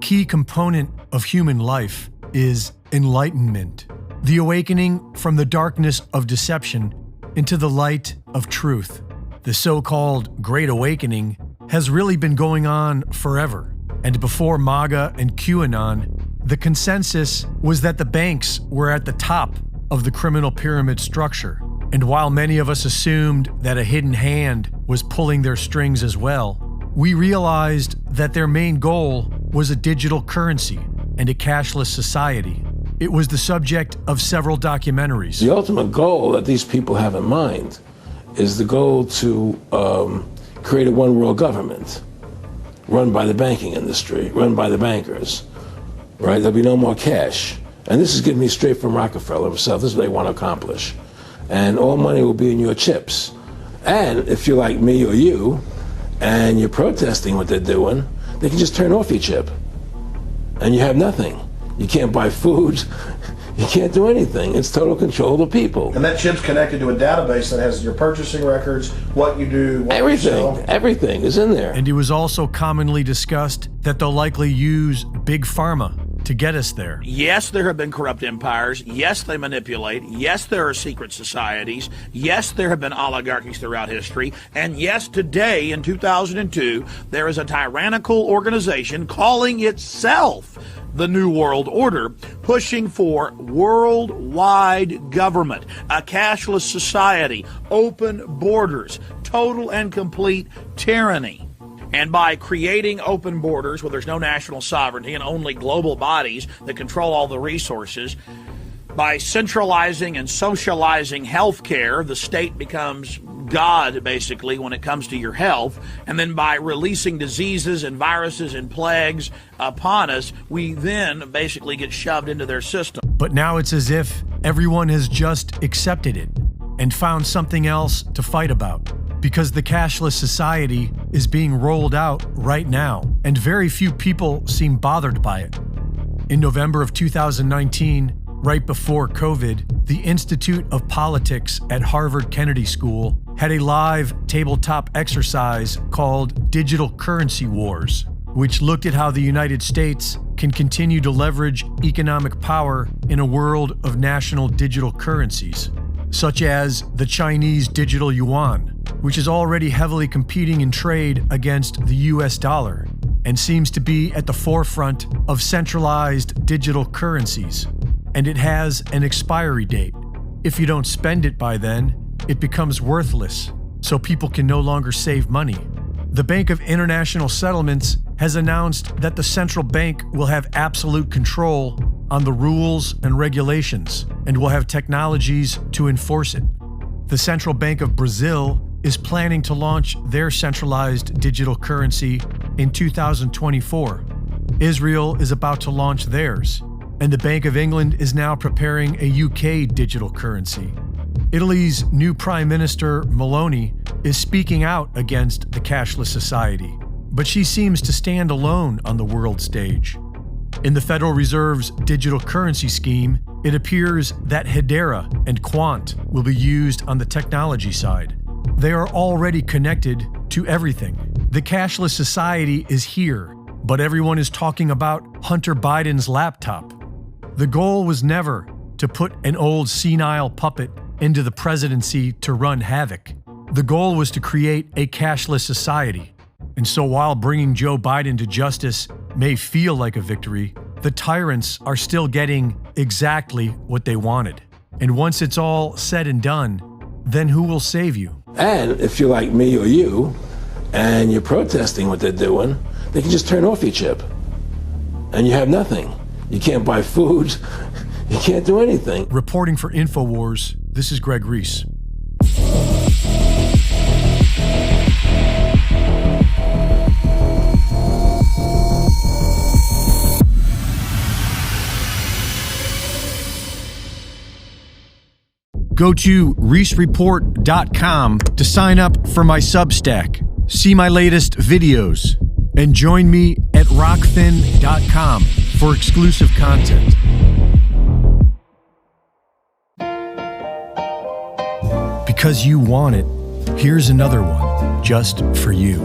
key component of human life is enlightenment, the awakening from the darkness of deception into the light of truth. The so-called Great Awakening has really been going on forever, and before MAGA and QAnon, the consensus was that the banks were at the top of the criminal pyramid structure. And while many of us assumed that a hidden hand was pulling their strings as well, we realized that their main goal was a digital currency and a cashless society. It was the subject of several documentaries. The ultimate goal that these people have in mind is the goal to create a one-world government run by the banking industry, run by the bankers, right? There'll be no more cash. And this is getting me straight from Rockefeller himself. This is what they want to accomplish. And all money will be in your chips. And if you're like me or you, and you're protesting what they're doing, they can just turn off your chip. And you have nothing. You can't buy food. You can't do anything. It's total control of the people. And that chip's connected to a database that has your purchasing records, what you do, what you sell. Everything is in there. And it was also commonly discussed that they'll likely use Big Pharma to get us there. Yes, there have been corrupt empires. Yes, they manipulate. Yes, there are secret societies. Yes, there have been oligarchies throughout history. And yes, today in 2002, there is a tyrannical organization calling itself the New World Order, pushing for worldwide government, a cashless society, open borders, total and complete tyranny. And by creating open borders where there's no national sovereignty and only global bodies that control all the resources, by centralizing and socializing healthcare, the state becomes God, basically, when it comes to your health. And then by releasing diseases and viruses and plagues upon us, we then basically get shoved into their system. But now it's as if everyone has just accepted it and found something else to fight about. Because the cashless society is being rolled out right now, and very few people seem bothered by it. In November of 2019, right before COVID, the Institute of Politics at Harvard Kennedy School had a live tabletop exercise called Digital Currency Wars, which looked at how the United States can continue to leverage economic power in a world of national digital currencies, such as the Chinese digital yuan, which is already heavily competing in trade against the US dollar and seems to be at the forefront of centralized digital currencies. And it has an expiry date. If you don't spend it by then, it becomes worthless, so people can no longer save money. The Bank of International Settlements has announced that the central bank will have absolute control on the rules and regulations and will have technologies to enforce it. The Central Bank of Brazil is planning to launch their centralized digital currency in 2024. Israel is about to launch theirs, and the Bank of England is now preparing a UK digital currency. Italy's new Prime Minister, Meloni, is speaking out against the cashless society, but she seems to stand alone on the world stage. In the Federal Reserve's digital currency scheme, it appears that Hedera and Quant will be used on the technology side. They are already connected to everything. The cashless society is here, but everyone is talking about Hunter Biden's laptop. The goal was never to put an old senile puppet into the presidency to run havoc. The goal was to create a cashless society. And so while bringing Joe Biden to justice may feel like a victory, the tyrants are still getting exactly what they wanted. And once it's all said and done, then who will save you? And if you're like me or you, and you're protesting what they're doing, they can just turn off your chip. And you have nothing. You can't buy food. You can't do anything. Reporting for InfoWars, this is Greg Reese. Go to reesereport.com to sign up for my Substack, see my latest videos, and join me at rockfin.com for exclusive content. Because you want it, here's another one just for you.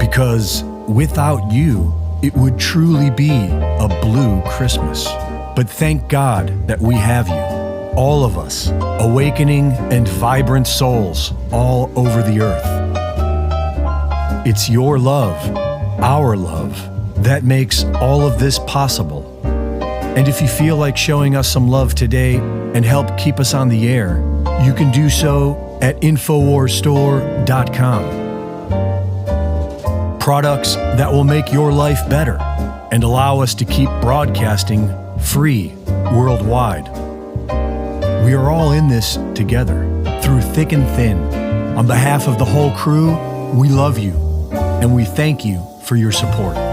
Because without you, it would truly be a blue Christmas. But thank God that we have you, all of us, awakening and vibrant souls all over the earth. It's your love, our love, that makes all of this possible. And if you feel like showing us some love today and help keep us on the air, you can do so at InfoWarsStore.com. Products that will make your life better and allow us to keep broadcasting free worldwide. We are all in this together, through thick and thin. On behalf of the whole crew, we love you and we thank you for your support.